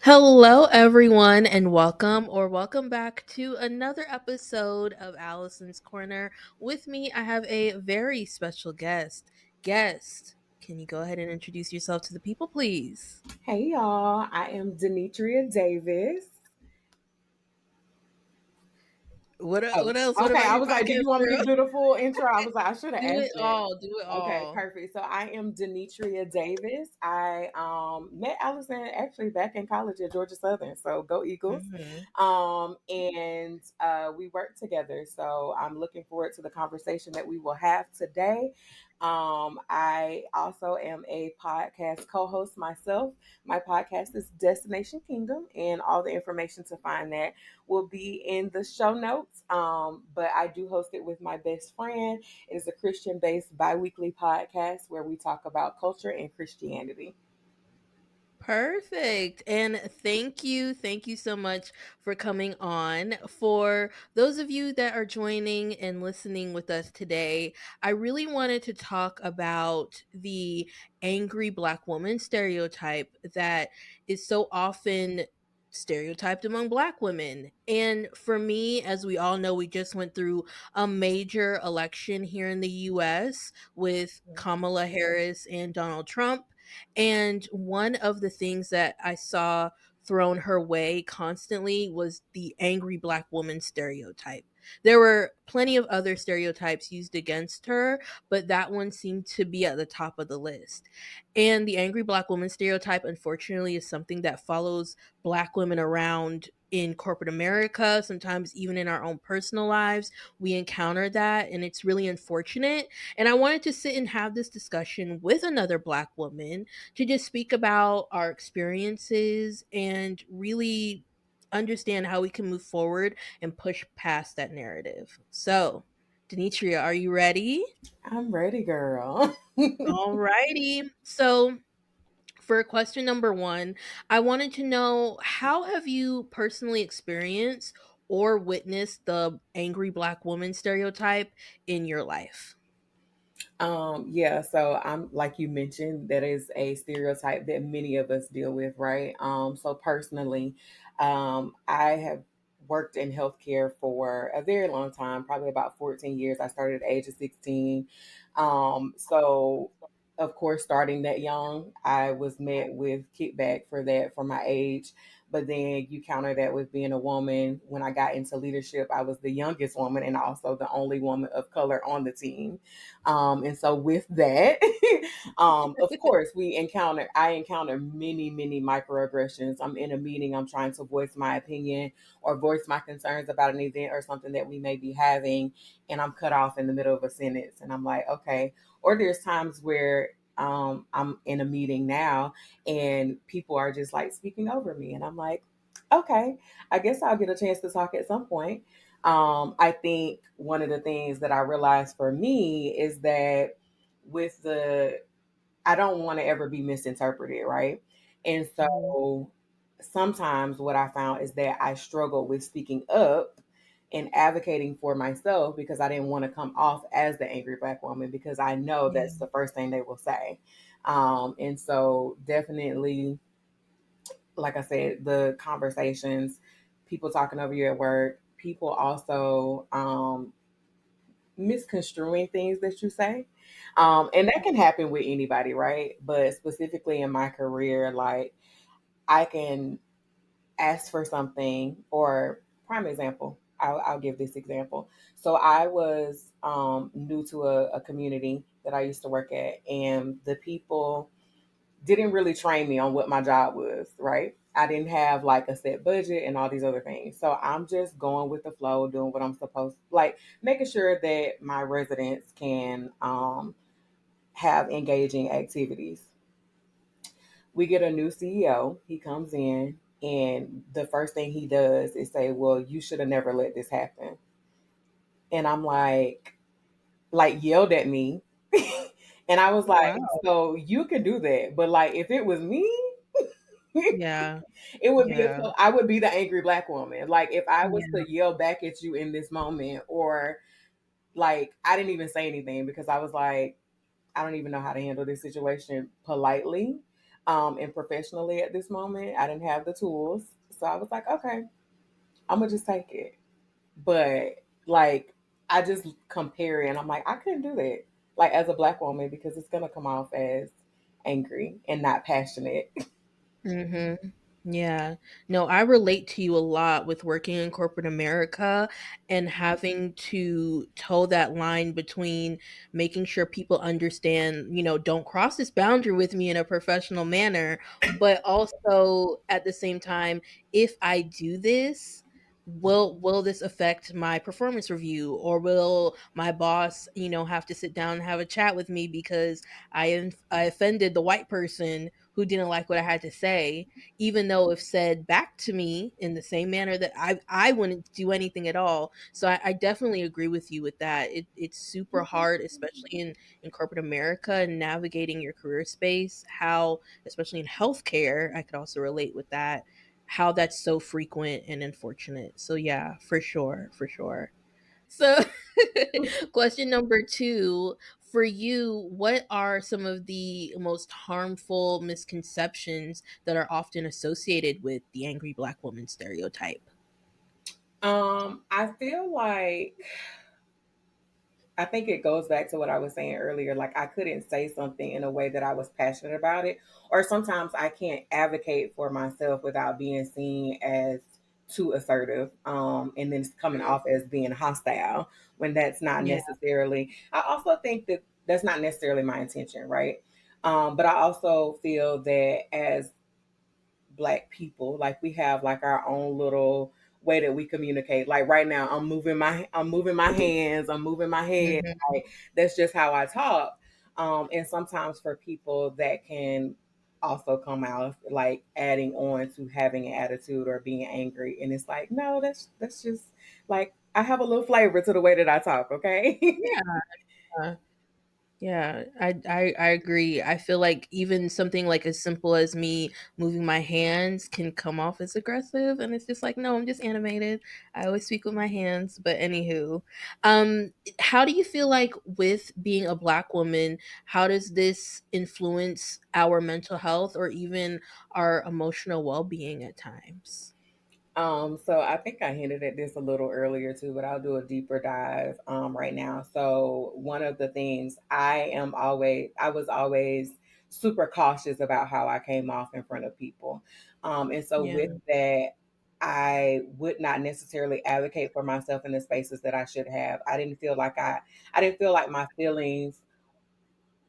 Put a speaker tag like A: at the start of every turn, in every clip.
A: Hello, everyone, and welcome back to another episode of Allison's Corner. With me, I have a very special guest. Can you go ahead and introduce yourself to the people, please?
B: Hey y'all, I am Denitria Davis. Oh,
A: What else? What
B: okay.
A: about
B: I
A: your
B: was like, do
A: podcast
B: you want me
A: crew?
B: to do the full intro? I was like, I should have
A: Do it
B: asked that.
A: all. Do it
B: Okay,
A: all.
B: perfect. So I am Denitria Davis. I met Allison actually back in college at Georgia Southern. So go Eagles.
A: Mhm.
B: And we worked together. So I'm looking forward to the conversation that we will have today. I also am a podcast co-host myself. My podcast is Destination Kingdom, and all the information to find that will be in the show notes. But I do host it with my best friend. It is a Christian based bi weekly podcast where we talk about culture and Christianity.
A: Perfect. And thank you so much for coming on. For those of you that are joining and listening with us today, I really wanted to talk about the angry black woman stereotype that is so often stereotyped among black women. And for me, as we all know, we just went through a major election here in the US with Kamala Harris and Donald Trump, and one of the things that I saw thrown her way constantly was the angry black woman stereotype. There were plenty of other stereotypes used against her, but that one seemed to be at the top of the list. And the angry black woman stereotype, unfortunately, is something that follows black women around in corporate America, sometimes even in our own personal lives. We encounter that, and it's really unfortunate. And I wanted to sit and have this discussion with another black woman to just speak about our experiences and really understand how we can move forward and push past that narrative. So, Denitria, are you ready?
B: I'm ready, girl.
A: Alrighty. So, for question number one, I wanted to know, how have you personally experienced or witnessed the angry black woman stereotype in your life?
B: Yeah, so I'm like you mentioned, that is a stereotype that many of us deal with, right? So personally, I have worked in healthcare for a very long time, probably about 14 years. I started at the age of 16. So of course, starting that young, I was met with kickback for that for my age. But then you counter that with being a woman. When I got into leadership, I was the youngest woman and also the only woman of color on the team. And so with that, of course, I encounter many microaggressions. I'm in a meeting, I'm trying to voice my opinion or voice my concerns about an event or something that we may be having, and I'm cut off in the middle of a sentence. And I'm like, okay. Or there's times where I'm in a meeting now and people are just like speaking over me. And I'm like, okay, I guess I'll get a chance to talk at some point. I think one of the things that I realized for me is that with the, I don't want to ever be misinterpreted, right? And
A: Mhm.
B: so sometimes what I found is that I struggle with speaking up and advocating for myself because I didn't want to come off as the angry black woman because I know
A: Yeah.
B: that's the first thing they will say. And so definitely, like I said, the conversations, people talking over you at work, people also misconstruing things that you say. And that can happen with anybody, right? But specifically in my career, like I can ask for something, or prime example, I'll give this example. So I was new to a community that I used to work at, and the people didn't really train me on what my job was, right? I didn't have like a set budget and all these other things. So I'm just going with the flow, doing what I'm supposed, like making sure that my residents can have engaging activities. We get a new CEO, he comes in, and the first thing he does is say, "Well, you should have never let this happen." And I'm like yelled at me. And I was like,
A: Wow.
B: "So you can do that, but like if it was me,
A: Yeah.
B: it would be
A: Yeah.
B: I would be the angry black woman. Like if I was
A: Yeah.
B: to yell back at you in this moment, or like I didn't even say anything because I was like, I don't even know how to handle this situation politely. And professionally at this moment, I didn't have the tools. So I was like, okay, I'm gonna just take it. But like I just compare it and I'm like, I couldn't do that. Like as a black woman, because it's gonna come off as angry and not passionate.
A: Mhm. Yeah. No, I relate to you a lot with working in corporate America and having to toe that line between making sure people understand, don't cross this boundary with me in a professional manner, but also at the same time, if I do this, will this affect my performance review, or will my boss, have to sit down and have a chat with me because I offended the white person who didn't like what I had to say, even though if said back to me in the same manner that I wouldn't do anything at all. So I definitely agree with you with that. It's super hard, especially in corporate America and navigating your career space. How, especially in healthcare, I could also relate with that. How that's so frequent and unfortunate. So yeah, for sure, for sure. So, question number two for you: what are some of the most harmful misconceptions that are often associated with the angry black woman stereotype?
B: I feel like I think it goes back to what I was saying earlier. Like I couldn't say something in a way that I was passionate about it, or sometimes I can't advocate for myself without being seen as too assertive, and then it's coming off as being hostile when that's not
A: Yeah.
B: necessarily. I also think that that's not necessarily my intention, right? But I also feel that as black people, like we have like our own little way that we communicate. Like right now I'm moving my hands, I'm moving my head.
A: Hmm.
B: Like that's just how I talk. And sometimes for people that can also come out like adding on to having an attitude or being angry, and it's like no, that's just like I have a little flavor to the way that I talk, okay?
A: Yeah. Yeah, I agree. I feel like even something like as simple as me moving my hands can come off as aggressive, and it's just like, no, I'm just animated. I always speak with my hands. But anywho, how do you feel like with being a black woman? How does this influence our mental health or even our emotional well being at times?
B: So I think I hinted at this a little earlier too, but I'll do a deeper dive right now. So one of the things I was always super cautious about how I came off in front of people. And so
A: Yeah.
B: with that, I would not necessarily advocate for myself in the spaces that I should have. I didn't feel like my feelings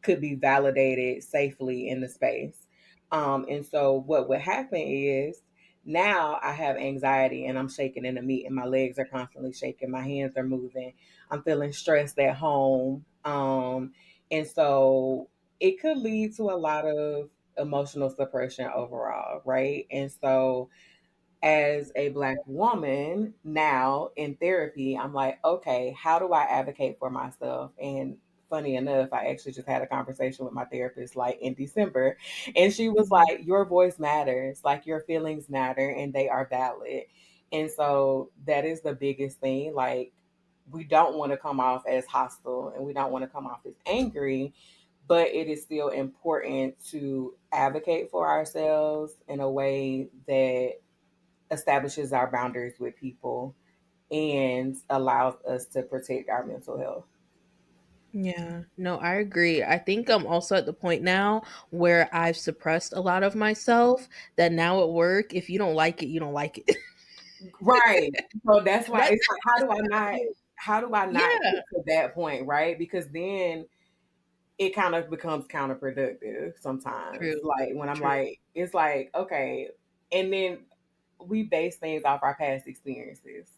B: could be validated safely in the space. And so what would happen is now I have anxiety and I'm shaking in the meat and my legs are constantly shaking, my hands are moving, I'm feeling stressed at home. And so it could lead to a lot of emotional suppression overall, right? And so as a black woman now in therapy, I'm like, okay, how do I advocate for myself? And funny enough, I actually just had a conversation with my therapist like in December, and she was
A: Mhm.
B: like, your voice matters, like your feelings matter and they are valid. And so that is the biggest thing. Like, we don't want to come off as hostile and we don't want to come off as angry, but it is still important to advocate for ourselves in a way that establishes our boundaries with people and allows us to protect our mental health.
A: Yeah, no, I agree. I think I'm also at the point now where I've suppressed a lot of myself that now at work, if you don't like it, you don't like it.
B: Right. So that's why
A: That's
B: it's like, how do I not
A: yeah,
B: get to that point, right? Because then it kind of becomes counterproductive sometimes.
A: true,
B: Like when I'm
A: true.
B: like, it's like, okay. And then we base things off our past experiences.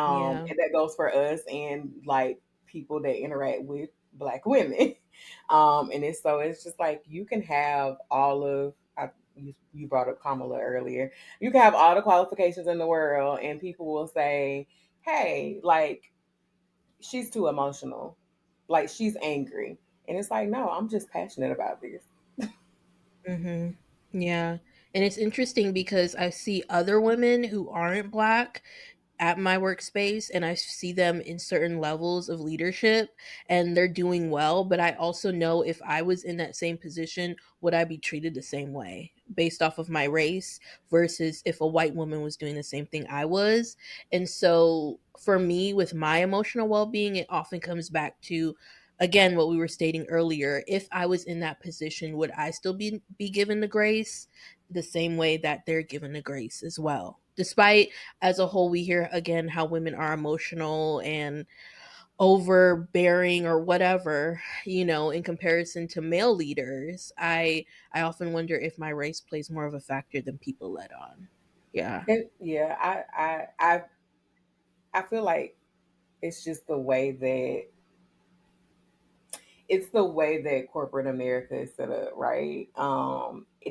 A: Yeah.
B: And that goes for us and like people that interact with black women. And it's just like you can have all of you brought up Kamala earlier. You can have all the qualifications in the world, and people will say, "Hey, like she's too emotional, like she's angry," and it's like, no, I'm just passionate about this.
A: Mhm. Yeah. And it's interesting because I see other women who aren't black at my workspace and I see them in certain levels of leadership and they're doing well, but I also know if I was in that same position, would I be treated the same way based off of my race versus if a white woman was doing the same thing I was. And so for me, with my emotional well being, it often comes back to, again, what we were stating earlier. If I was in that position, would I still be given the grace the same way that they're given the grace as well? Despite, as a whole, we hear again how women are emotional and overbearing or whatever, in comparison to male leaders. I often wonder if my race plays more of a factor than people let on. Yeah.
B: Yeah, I feel like it's just the way that it's the way that corporate America is set up, right?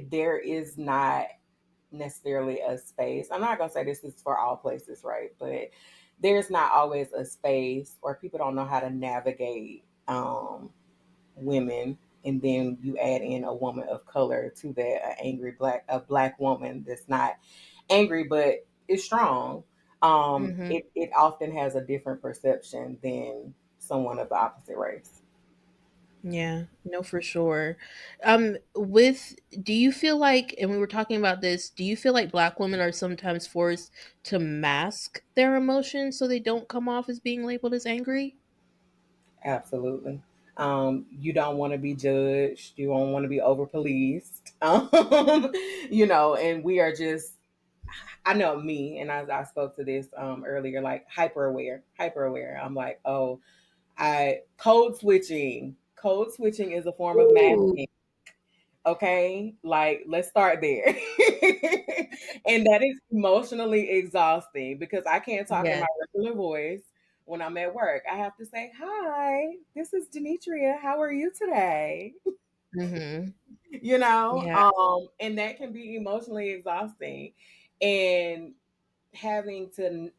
B: There is not necessarily a space. I'm not gonna say this is for all places, right? But there's not always a space, or people don't know how to navigate women, and then you add in a woman of color to that, a black woman that's not angry but is strong.
A: Hmm.
B: It often has a different perception than someone of the opposite race.
A: Yeah, no, for sure. With Do you feel like, and we were talking about this, do you feel like black women are sometimes forced to mask their emotions so they don't come off as being labeled as angry?
B: Absolutely. You don't want to be judged. You don't want to be over policed. And we are just, I know me, and I spoke to this earlier, like hyper aware. I'm like, oh, code switching. Code switching is a form of
A: Ooh.
B: masking. Okay, like let's start there. And that is emotionally exhausting because I can't talk in
A: Yeah.
B: my regular voice when I'm at work. I have to say, "Hi, this is Denitria. How are you today?"
A: Hmm. Yeah.
B: And that can be emotionally exhausting. And having to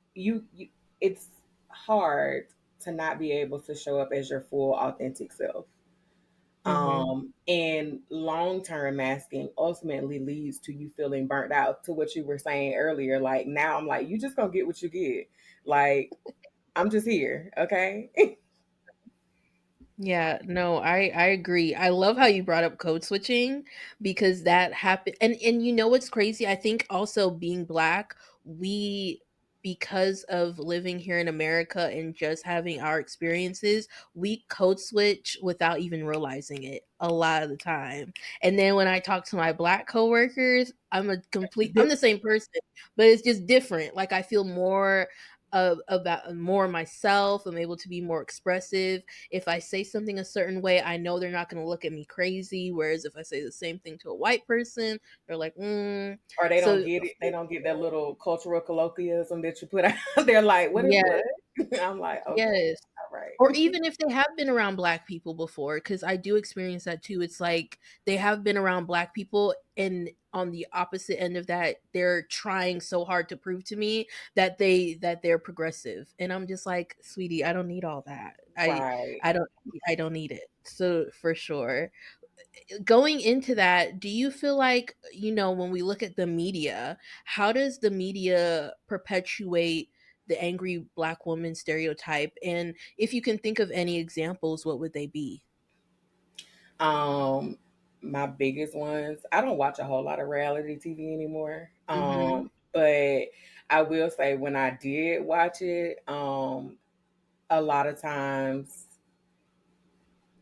B: it's hard to not be able to show up as your full authentic self.
A: Hmm.
B: And long term masking ultimately leads to you feeling burnt out, to what you were saying earlier. Like now I'm like, you just gonna get what you get. Like, I'm just here, okay?
A: Yeah, no, I agree. I love how you brought up code switching because that happened. And you know what's crazy? I think also being black, we, because of living here in America and just having our experiences, we code switch without even realizing it a lot of the time. And then when I talk to my black coworkers, I'm the same person, but it's just different. Like I feel more about more myself. I'm able to be more expressive. If I say something a certain way, I know they're not going to look at me crazy. Whereas if I say the same thing to a white person, they're like, mm.
B: Or they don't
A: So,
B: get it. They don't get that little cultural colloquialism that you put out. They're like, what is
A: yeah,
B: what? I'm like, okay,
A: yes.
B: all
A: Or
B: right.
A: even if they have been around black people before, because I do experience that too. It's like they have been around black people, and on the opposite end of that, they're trying so hard to prove to me that they're progressive, and I'm just like, sweetie, I don't need all that.
B: Right.
A: I don't I don't need it. So for sure. Going into that, do you feel like, when we look at the media, how does the media perpetuate the angry black woman stereotype? And if you can think of any examples, what would they be?
B: Um, my biggest ones, I don't watch a whole lot of reality TV anymore.
A: Mhm.
B: But I will say when I did watch it, a lot of times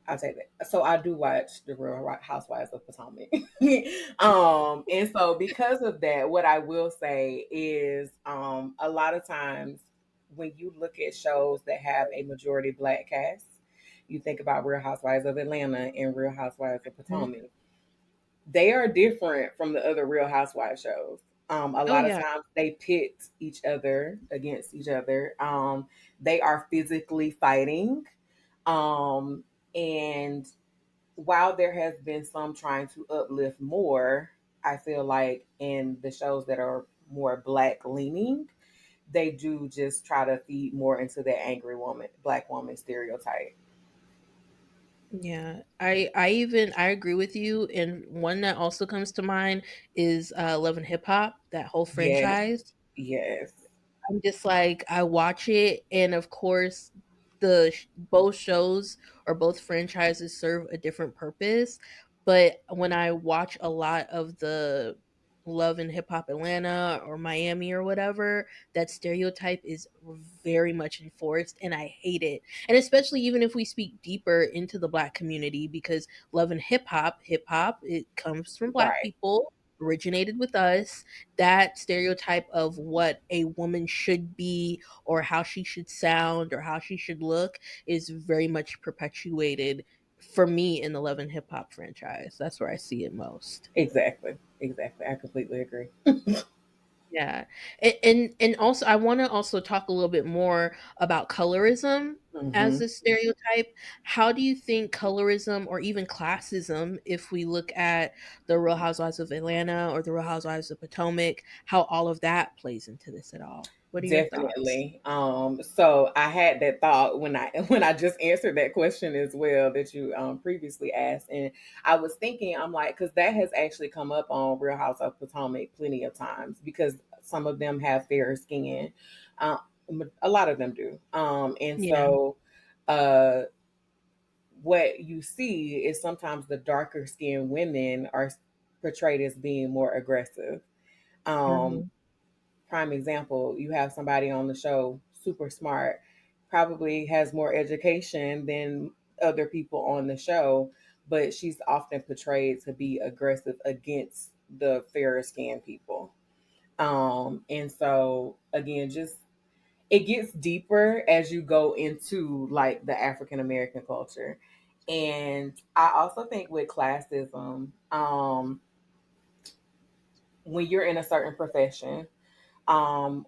B: I'll take that. So I do watch the Real Housewives of Potomac. And so because of that, what I will say is a lot of times when you look at shows that have a majority black cast, you think about Real Housewives of Atlanta and Real Housewives of
A: Mhm.
B: Potomac. They are different from the other Real Housewives shows. A
A: Oh,
B: lot of
A: yeah.
B: times they pit each other against each other. They are physically fighting. Um, and while there has been some trying to uplift more, I feel like in the shows that are more black leaning, they do just try to feed more into that angry woman, black woman stereotype.
A: Yeah. I agree with you, and one that also comes to mind is Love and Hip Hop, that whole
B: Yes,
A: franchise.
B: yes.
A: I'm just like, I watch it, and of course, both shows or both franchises serve a different purpose. But when I watch a lot of the Love and Hip Hop Atlanta or Miami or whatever, that stereotype is very much enforced, and I hate it. And especially even if we speak deeper into the black community, because Love and hip hop, it comes from black
B: Right.
A: people, originated with us. That stereotype of what a woman should be or how she should sound or how she should look is very much perpetuated for me in the Love and Hip Hop franchise. That's where I see it most.
B: Exactly. Exactly. I completely agree.
A: Yeah. And also I want to also talk a little bit more about colorism as
B: Hmm.
A: a stereotype. How do you think colorism or even classism, if we look at the Real Housewives of Atlanta or the Real Housewives of Potomac, how all of that plays into this at all? What are your thoughts?
B: Definitely. So I had that thought when I when I just answered that question as well that you previously asked, and I was thinking, I'm like, because that has actually come up on Real House of Potomac plenty of times because some of them have fairer skin, uh, a lot of them do, and
A: Yeah.
B: so uh, what you see is sometimes the darker skinned women are portrayed as being more aggressive. Um,
A: Mhm.
B: Prime example, you have somebody on the show, super smart, probably has more education than other people on the show, but she's often portrayed to be aggressive against the fairer skinned people. And so again, just it gets deeper as you go into like the African American culture. And I also think with classism, when you're in a certain profession,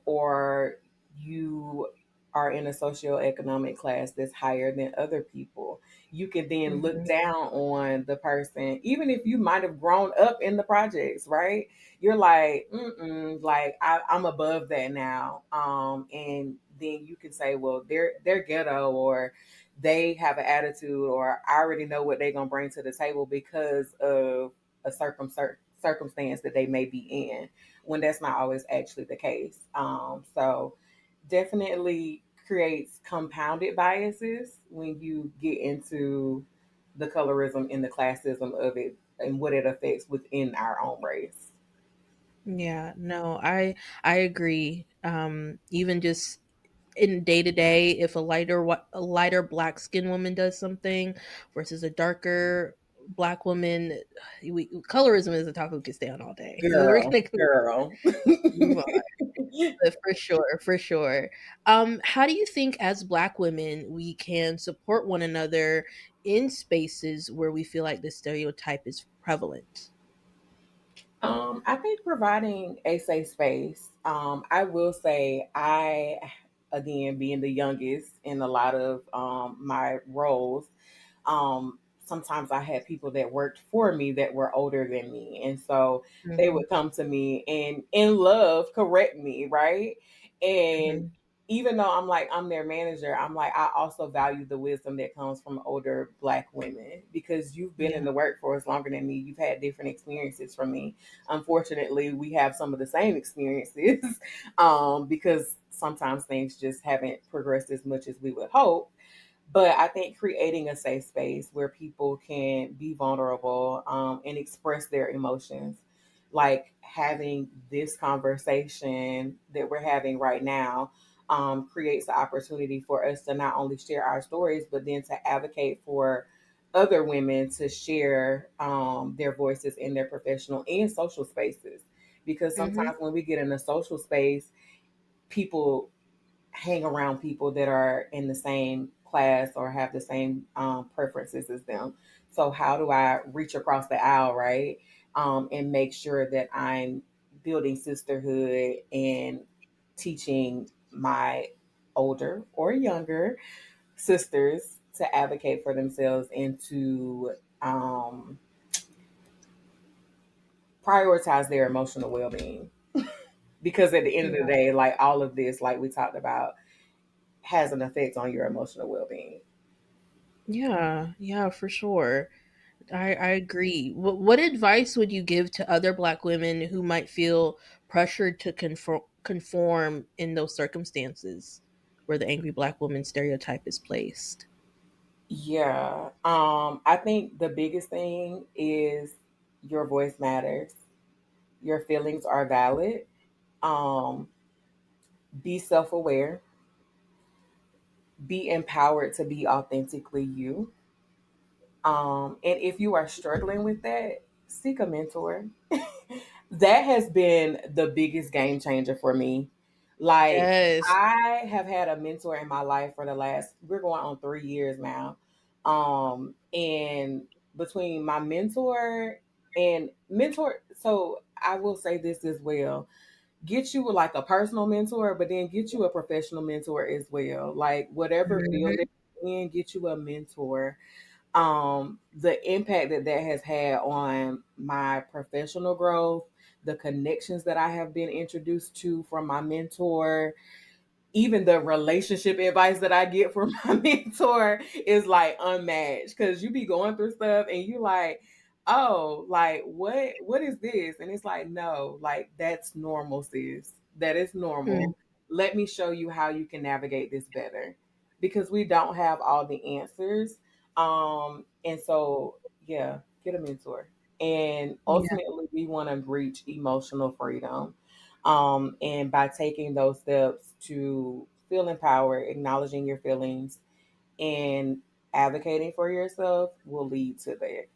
B: or you are in a socioeconomic class that's higher than other people, you can then look
A: Mhm.
B: down on the person, even if you might have grown up in the projects, right? You're like, mm-mm, like I'm above that now. And then you can say, well, they're ghetto, or they have an attitude, or I already know what they're gonna bring to the table because of a circumstance that they may be in, when that's not always actually the case. So definitely creates compounded biases when you get into the colorism and the classism of it and what it affects within our own race.
A: Yeah, no, I agree. Even just in day to day, if a lighter black skinned woman does something versus a darker black woman, colorism is a topic we could stay on all day. We're
B: Girl,
A: gonna
B: girl.
A: move on, but for sure, for sure. How do you think as black women we can support one another in spaces where we feel like this stereotype is prevalent?
B: I think providing a safe space. I will say, again, being the youngest in a lot of my roles, sometimes I had people that worked for me that were older than me. And so they
A: Hmm.
B: would come to me and in love correct me, right? And
A: Hmm.
B: even though I'm their manager, I'm like, I also value the wisdom that comes from older black women because you've been in
A: Yeah.
B: the workforce longer than me. You've had different experiences from me. Unfortunately, we have some of the same experiences, because sometimes things just haven't progressed as much as we would hope. But I think creating a safe space where people can be vulnerable, and express their emotions, like having this conversation that we're having right now, creates the opportunity for us to not only share our stories, but then to advocate for other women to share their voices in their professional and social spaces. Because
A: Hmm.
B: sometimes when we get in a social space, people hang around people that are in the same class or have the same preferences as them. So how do I reach across the aisle, right? And make sure that I'm building sisterhood and teaching my older or younger sisters to advocate for themselves and to prioritize their emotional well-being. Because at the end of the
A: Yeah.
B: day, like all of this, like we talked about, has an effect on your emotional well-being.
A: Yeah, yeah, for sure. I agree. What advice would you give to other Black women who might feel pressured to conform in those circumstances where the angry black woman stereotype is placed.
B: Yeah. I think the biggest thing is your voice matters. Your feelings are valid. Um, be self-aware. Be empowered to be authentically you. And if you are struggling with that, seek a mentor. That has been the biggest game changer for me. Like,
A: Yes.
B: I have had a mentor in my life for the last, we're going on 3 years now. And between my mentor, so I will say this as well, get you like a personal mentor, but then get you a professional mentor as well. Like, whatever field that
A: Mhm.
B: you're in, get you a mentor. The impact that that has had on my professional growth, the connections that I have been introduced to from my mentor, even the relationship advice that I get from my mentor is like unmatched, because you be going through stuff and you like, oh, like what is this? And it's like, no, like that's normal, sis. That is
A: Mm,
B: normal. Let me show you how you can navigate this better, because we don't have all the answers. And so yeah, get a mentor. And
A: yeah,
B: ultimately we want to reach emotional freedom, and by taking those steps to feel empowered, acknowledging your feelings, and advocating for yourself will lead to that.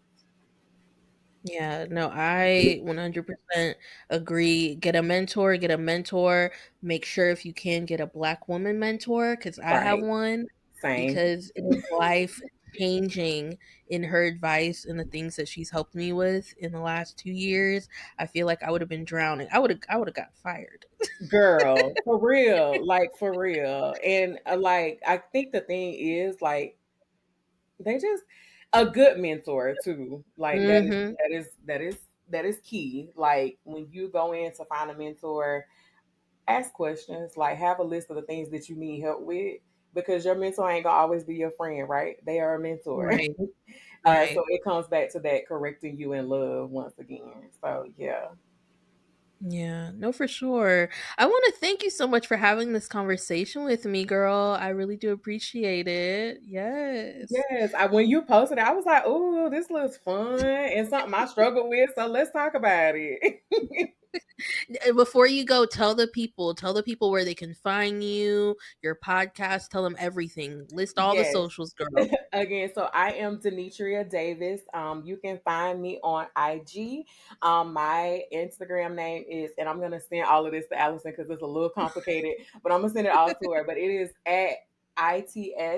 A: yeah. No, I 100% agree. Get a mentor, get a mentor. Make sure if you can get a black woman mentor, because I have
B: Right.
A: one,
B: Same.
A: because it is life changing in her advice and the things that she's helped me with in the last 2 years. I feel like I would have been drowning. I would have got fired.
B: Girl, for real. Like, for real. And like, I think the thing is, like, they just, a good mentor too. Like, that is,
A: Mm-hmm.
B: that is key. Like, when you go in to find a mentor, ask questions, like have a list of the things that you need help with, because your mentor ain't gonna always be your friend, right? They are a mentor.
A: Right.
B: So
A: Right.
B: it comes back to that correcting you in love once again. So yeah.
A: Yeah, no, for sure. I want to thank you so much for having this conversation with me, girl. I really do appreciate it. Yes.
B: Yes, when you posted it, I was like, oh, this looks fun and something I struggle with, so let's talk about it.
A: Before you go, tell the people where they can find you, your podcast, tell them everything. List all the
B: Yes.
A: socials, girl.
B: Again, so I am Denitria Davis. You can find me on IG. My Instagram name is, and I'm gonna send all of this to Allison because it's a little complicated, but I'm gonna send it all to her. But it is at ITSTHINGSNLIFE.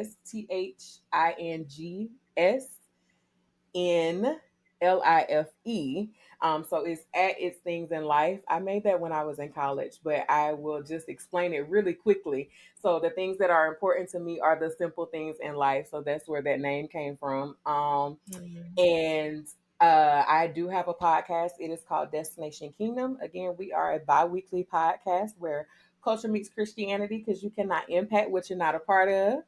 B: So it's at It's Things in Life. I made that when I was in college, but I will just explain it really quickly. So the things that are important to me are the simple things in life. So that's where that name came from.
A: Mhm.
B: And I do have a podcast. It is called Destination Kingdom. Again, we are a bi weekly podcast where culture meets Christianity, because you cannot impact what you're not a part of.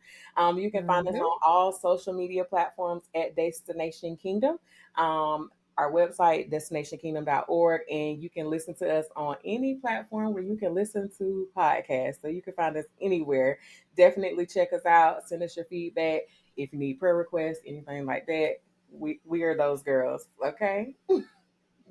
B: You can find us
A: Mhm.
B: on all social media platforms at Destination Kingdom. Our website, destinationkingdom.org, and you can listen to us on any platform where you can listen to podcasts. So you can find us anywhere. Definitely check us out. Send us your feedback. If you need prayer requests, anything like that, we are those girls. Okay.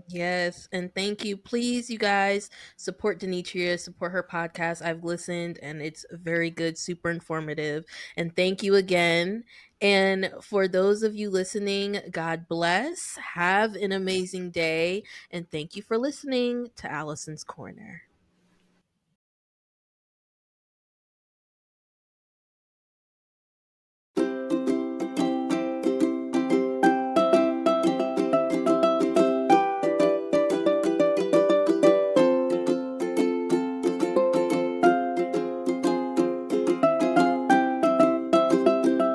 A: Yes, and thank you. Please, you guys, support Denitria, support her podcast. I've listened and it's very good, super informative. And thank you again. And for those of you listening, God bless. Have an amazing day. And thank you for listening to Allison's Corner.